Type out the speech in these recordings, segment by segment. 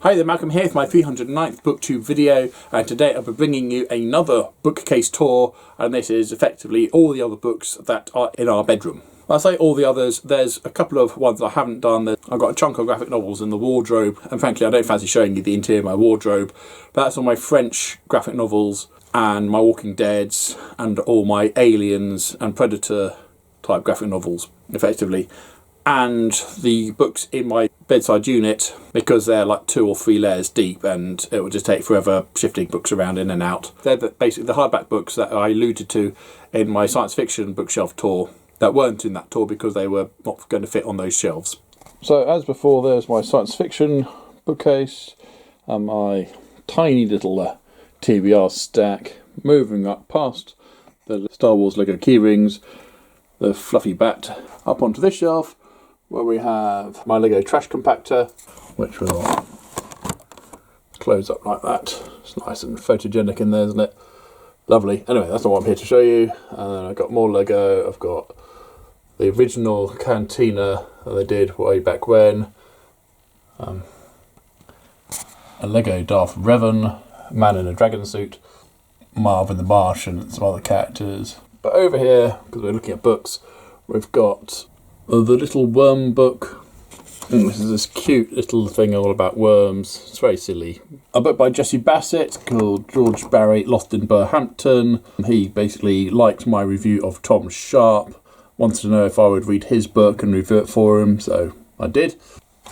Hi there, Malcolm here with my 309th Booktube video, and today I'll be bringing you another bookcase tour, and this is effectively all the other books that are in our bedroom. When I say all the others, there's a couple of ones I haven't done. I've got a chunk of graphic novels in the wardrobe, and frankly I don't fancy showing you the interior of my wardrobe, but that's all my French graphic novels and my Walking Deads and all my Aliens and Predator type graphic novels, effectively. And the books in my bedside unit, because they're like 2 or 3 layers deep and it will just take forever shifting books around in and out. They're basically the hardback books that I alluded to in my science fiction bookshelf tour that weren't in that tour because they were not going to fit on those shelves. So as before, there's my science fiction bookcase and my tiny little TBR stack, moving up past the Star Wars Lego keyrings, the fluffy bat, up onto this shelf, where we have my Lego trash compactor, which will close up like that. It's nice and photogenic in there, isn't it? Lovely. Anyway, that's not what I'm here to show you. And then I've got more Lego. I've got the original cantina that they did way back when. A Lego Darth Revan, man in a dragon suit, Marvin the Martian and some other characters. But over here, because we're looking at books, we've got the little worm book. This is this cute little thing all about worms. It's very silly. A book by Jesse Bassett called George Barry Lost in Burhampton. He basically liked my review of Tom Sharp, wanted to know if I would read his book and review it for him, so I did.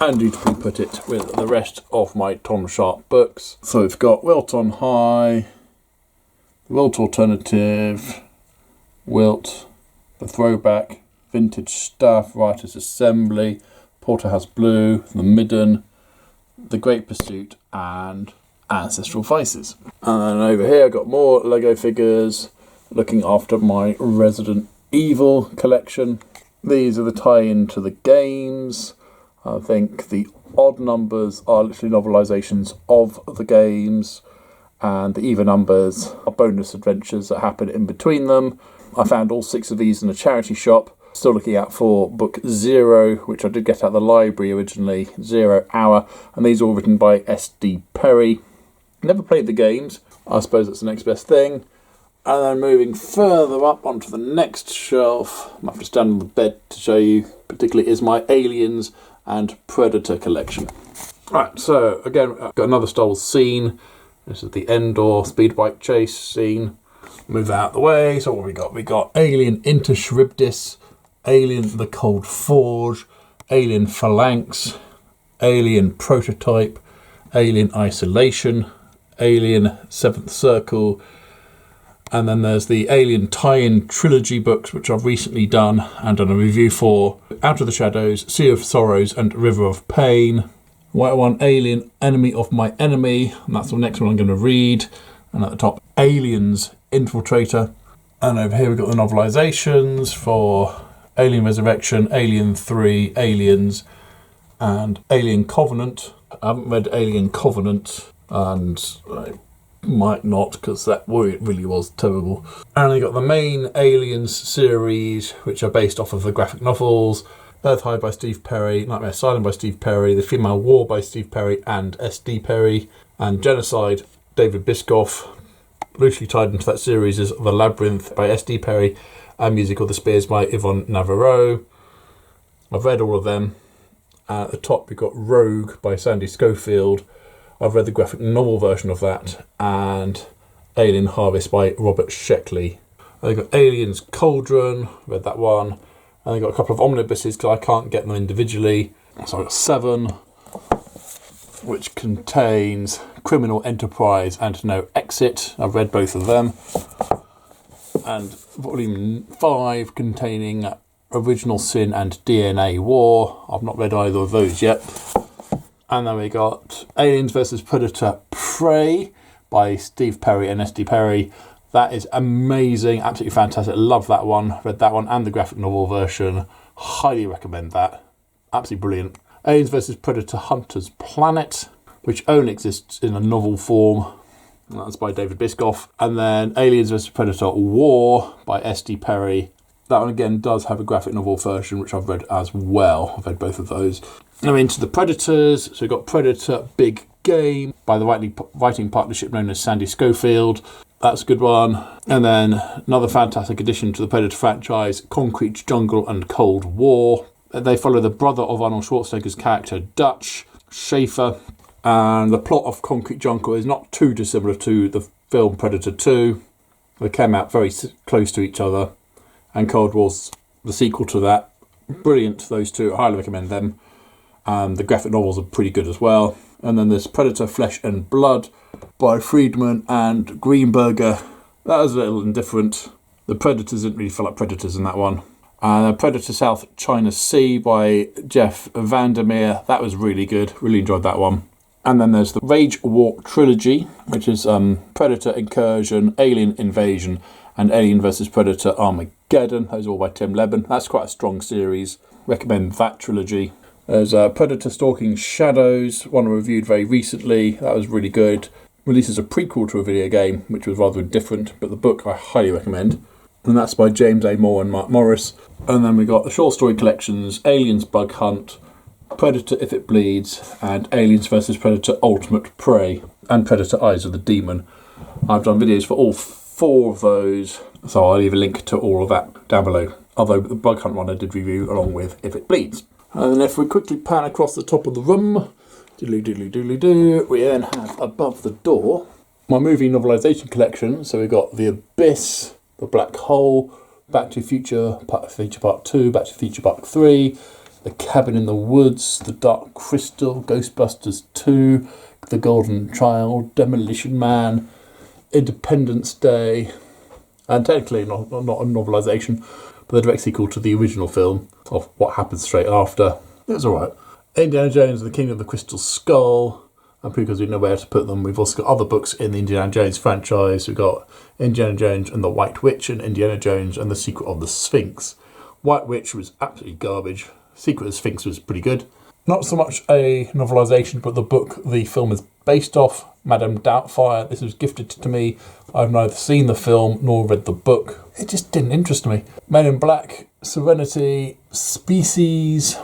And dutifully put it with the rest of my Tom Sharp books. So we've got Wilt on High, Wilt Alternative, Wilt, The Throwback, Vintage Stuff, Writers Assembly, Porterhouse Blue, The Midden, The Great Pursuit, and Ancestral Faces. And then over here I've got more Lego figures, looking after my Resident Evil collection. These are the tie-in to the games. I think the odd numbers are literally novelizations of the games, and the even numbers are bonus adventures that happen in between them. I found all 6 of these in a charity shop. Still looking out for book 0, which I did get out of the library originally, 0 Hour, and these are all written by S.D. Perry. Never played the games. I suppose that's the next best thing. And then moving further up onto the next shelf, I have to stand on the bed to show you, particularly, is my Aliens and Predator collection. Right, so again, I've got another Star Wars scene. This is the Endor speed bike chase scene. Move out of the way. So what we got? We got Alien Inter Charybdis, Alien the Cold Forge, Alien Phalanx, Alien Prototype, Alien Isolation, Alien Seventh Circle, and then there's the Alien tie-in trilogy books, which I've recently done and done a review for. Out of the Shadows, Sea of Sorrows and River of Pain. White one, Alien Enemy of My Enemy, and that's the next one I'm going to read. And at the top, Aliens Infiltrator. And over here we've got the novelizations for Alien Resurrection, Alien 3, Aliens, and Alien Covenant. I haven't read Alien Covenant, and I might not, because that really was terrible. And you got the main Aliens series, which are based off of the graphic novels. Earth High by Steve Perry, Nightmare Asylum by Steve Perry, The Female War by Steve Perry and S.D. Perry, and Genocide, David Biscoff. Loosely tied into that series is The Labyrinth by S.D. Perry and Music of the Spears by Yvonne Navarro. I've read all of them. At the top we've got Rogue by Sandy Schofield. I've read the graphic novel version of that, and Alien Harvest by Robert Sheckley. I've got Aliens Cauldron, read that one. And I've got a couple of omnibuses because I can't get them individually. So I've got 7, which contains Criminal Enterprise and No Exit. I've read both of them. And volume 5 containing Original Sin and DNA War. I've not read either of those yet. And then we got Aliens vs Predator Prey by Steve Perry and S.D. Perry. That is amazing, absolutely fantastic. Love that one. Read that one and the graphic novel version. Highly recommend that. Absolutely brilliant. Aliens vs Predator Hunter's Planet, which only exists in a novel form. That's by David Biscoff. And then Aliens vs Predator War by S.D. Perry. That one again does have a graphic novel version, which I've read as well. I've read both of those. I'm into the Predators. So we've got Predator Big Game by the writing partnership known as Sandy Schofield. That's a good one. And then another fantastic addition to the Predator franchise, Concrete Jungle and Cold War. They follow the brother of Arnold Schwarzenegger's character, Dutch Schaefer. And the plot of Concrete Jungle is not too dissimilar to the film Predator 2. They came out very close to each other. And Cold War's the sequel to that. Brilliant, those two. I highly recommend them. The graphic novels are pretty good as well. And then there's Predator Flesh and Blood by Friedman and Greenberger. That was a little indifferent. The Predators didn't really feel like Predators in that one. And Predator South China Sea by Jeff Vandermeer. That was really good. Really enjoyed that one. And then there's the Rage War trilogy, which is Predator Incursion, Alien Invasion, and Alien vs Predator Armageddon. Those are all by Tim Leben. That's quite a strong series. Recommend that trilogy. There's Predator Stalking Shadows, one I reviewed very recently. That was really good. Releases a prequel to a video game, which was rather different, but the book I highly recommend. And that's by James A. Moore and Mark Morris. And then we got the short story collections, Aliens Bug Hunt, Predator If It Bleeds, and Aliens vs Predator Ultimate Prey, and Predator Eyes of the Demon. I've done videos for all 4 of those, so I'll leave a link to all of that down below. Although the Bug Hunt one I did review along with If It Bleeds. And then if we quickly pan across the top of the room, doodly-doodly-doodly-doo, we then have above the door my movie novelisation collection. So we've got The Abyss, The Black Hole, Back to the Future Part 2, Back to the Future Part 3, The Cabin in the Woods, The Dark Crystal, Ghostbusters 2, The Golden Child, Demolition Man, Independence Day, and technically not a novelisation, but the direct sequel to the original film of what happens straight after. It was alright. Indiana Jones and the Kingdom of the Crystal Skull, and because we know where to put them, we've also got other books in the Indiana Jones franchise. We've got Indiana Jones and the White Witch and Indiana Jones and the Secret of the Sphinx. White Witch was absolutely garbage. Secret of the Sphinx was pretty good. Not so much a novelisation, but the book the film is based off, Madame Doubtfire. This was gifted to me. I've neither seen the film nor read the book. It just didn't interest me. Men in Black, Serenity, Species,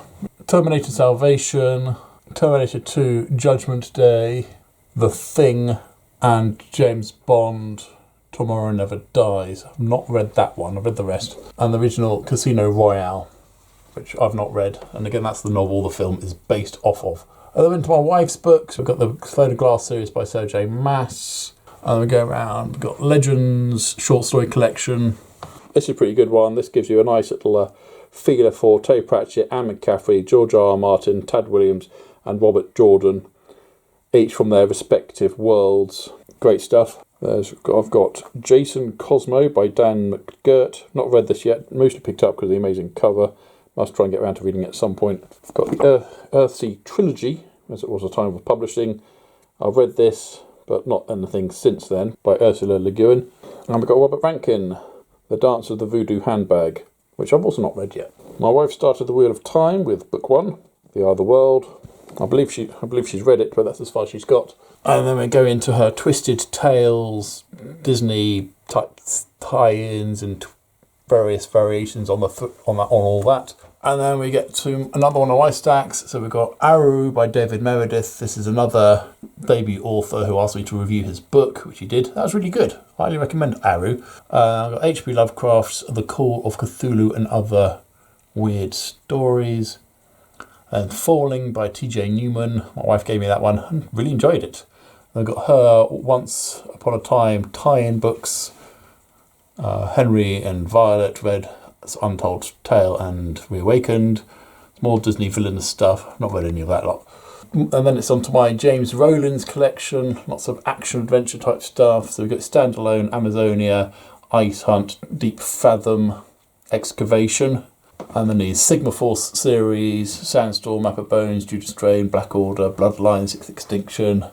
Terminator Salvation, Terminator 2, Judgment Day, The Thing, and James Bond, Tomorrow Never Dies. I've not read that one. I've read the rest. And the original Casino Royale, which I've not read. And again, that's the novel the film is based off of. And then into my wife's books, we've got the Throne of Glass series by Sarah J. Maas. And we go around, we've got Legends short story collection. This is a pretty good one. This gives you a nice little feeler for Terry Pratchett, Anne McCaffrey, George R. R. Martin, Tad Williams, and Robert Jordan, each from their respective worlds. Great stuff. I've got Jason Cosmo by Dan McGirt. Not read this yet. Mostly picked up because of the amazing cover. Must try and get around to reading it at some point. I've got the Earthsea Trilogy, as it was the time of publishing. I've read this, but not anything since then, by Ursula Le Guin. And we've got Robert Rankin, The Dance of the Voodoo Handbag, which I've also not read yet. My wife started The Wheel of Time with book 1, The Eye of the World. I believe she's read it, but that's as far as she's got. And then we go into her Twisted Tales, Disney type tie-ins and various variations on all that. And then we get to another one of my stacks. So we've got Aru by David Meredith. This is another debut author who asked me to review his book, which he did. That was really good. Highly recommend Aru. I've got H.P. Lovecraft's The Call of Cthulhu and Other Weird Stories. And Falling by T.J. Newman. My wife gave me that one and really enjoyed it. And I've got her Once Upon a Time tie-in books. Henry and Violet read Untold Tale and Reawakened. More Disney villainous stuff. Not read any of that lot. And then it's on to my James Rowland's collection. Lots of action-adventure type stuff. So we've got Standalone, Amazonia, Ice Hunt, Deep Fathom, Excavation. And then the Sigma Force series, Sandstorm, Map of Bones, Judas Strain, Black Order, Bloodline, Sixth Extinction.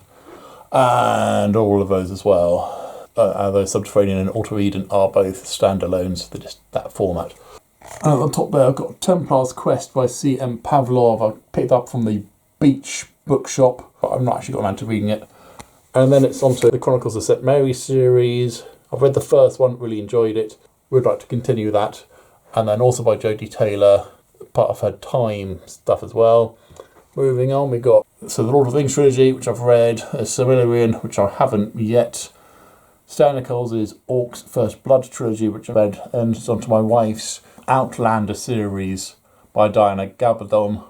And all of those as well. Though Subterranean and Alter Eden are both standalones, they're just that format. And at the top there, I've got Templar's Quest by C.M. Pavlov. I picked up from the Beach bookshop, but I've not actually got around to reading it. And then it's onto the Chronicles of St. Mary series. I've read the first one, really enjoyed it. Would like to continue that. And then also by Jodie Taylor, part of her Time stuff as well. Moving on, we got the Lord of the Rings trilogy, which I've read, Silmarillion, which I haven't yet, Stan Nichols' Orcs First Blood trilogy, which I've read, and it's onto my wife's Outlander series by Diana Gabaldon,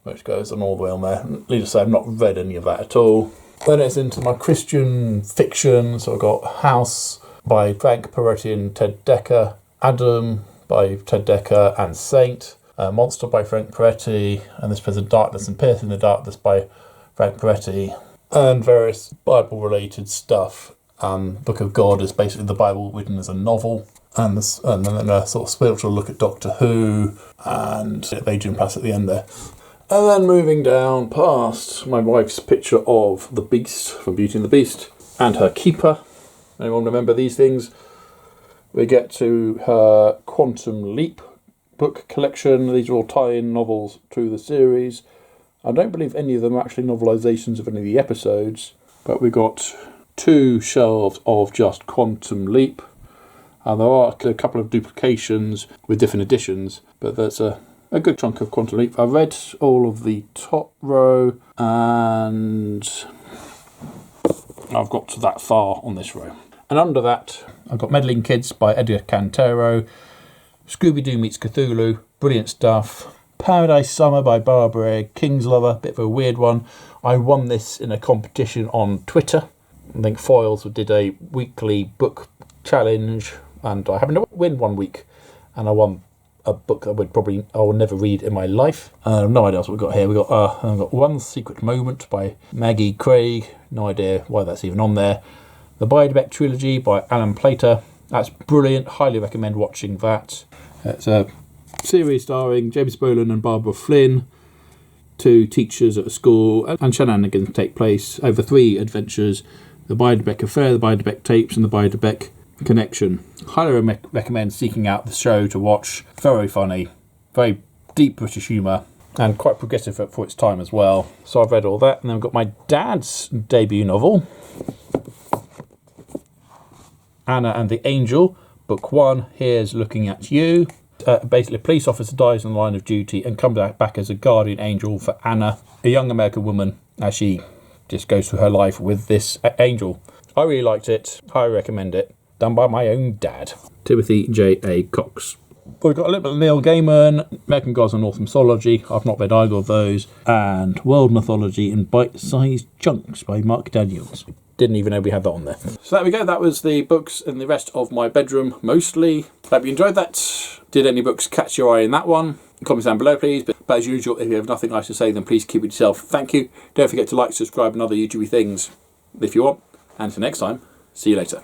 which goes on all the way on there. Needless to say, I've not read any of that at all. Then it's into my Christian fiction, so I've got House by Frank Peretti and Ted Dekker, Adam by Ted Dekker and Saint, Monster by Frank Peretti, and This Present Darkness and Piercing the Darkness by Frank Peretti, and various Bible-related stuff. Book of God is basically the Bible written as a novel, and then a sort of spiritual look at Doctor Who, and Adrian Plass at the end there. And then moving down past my wife's picture of the Beast from Beauty and the Beast, and her keeper. Anyone remember these things? We get to her Quantum Leap book collection. These are all tie-in novels to the series. I don't believe any of them are actually novelisations of any of the episodes, but we got 2 shelves of just Quantum Leap. And there are a couple of duplications with different editions, but that's a good chunk of Quantum Leap. I read all of the top row, and I've got to that far on this row. And under that, I've got Meddling Kids by Edgar Cantero, Scooby-Doo Meets Cthulhu, brilliant stuff, Paradise Summer by Barbara Egg, King's Lover, bit of a weird one. I won this in a competition on Twitter. I think Foils did a weekly book challenge, and I happened to win one week, and I won a book that I will never read in my life. No idea what we've got here. I've got One Secret Moment by Maggie Craig. No idea why that's even on there. The Beiderbecke trilogy by Alan Plater. That's brilliant. Highly recommend watching that. It's a series starring James Brolin and Barbara Flynn, 2 teachers at a school, and shenanigans take place over 3 adventures: the Beiderbecke Affair, the Beiderbecke Tapes, and the Beiderbecke Connection. Highly recommend seeking out the show to watch. Very funny, very deep British humour, and quite progressive for its time as well. So I've read all that, and then I've got my dad's debut novel, Anna and the Angel, Book 1, Here's Looking at You. Basically, a police officer dies in the line of duty and comes back as a guardian angel for Anna, a young American woman, as she just goes through her life with this angel. I really liked it. Highly recommend it. Done by my own dad, Timothy J.A. Cox. We've got a little bit of Neil Gaiman, American Gods and Norse Mythology. I've not read either of those. And World Mythology in Bite-Sized Chunks by Mark Daniels. Didn't even know we had that on there. So there we go. That was the books in the rest of my bedroom, mostly. Hope you enjoyed that. Did any books catch your eye in that one? Comments down below, please. But as usual, if you have nothing nice to say, then please keep it yourself. Thank you. Don't forget to like, subscribe, and other YouTubey things if you want. And until next time, see you later.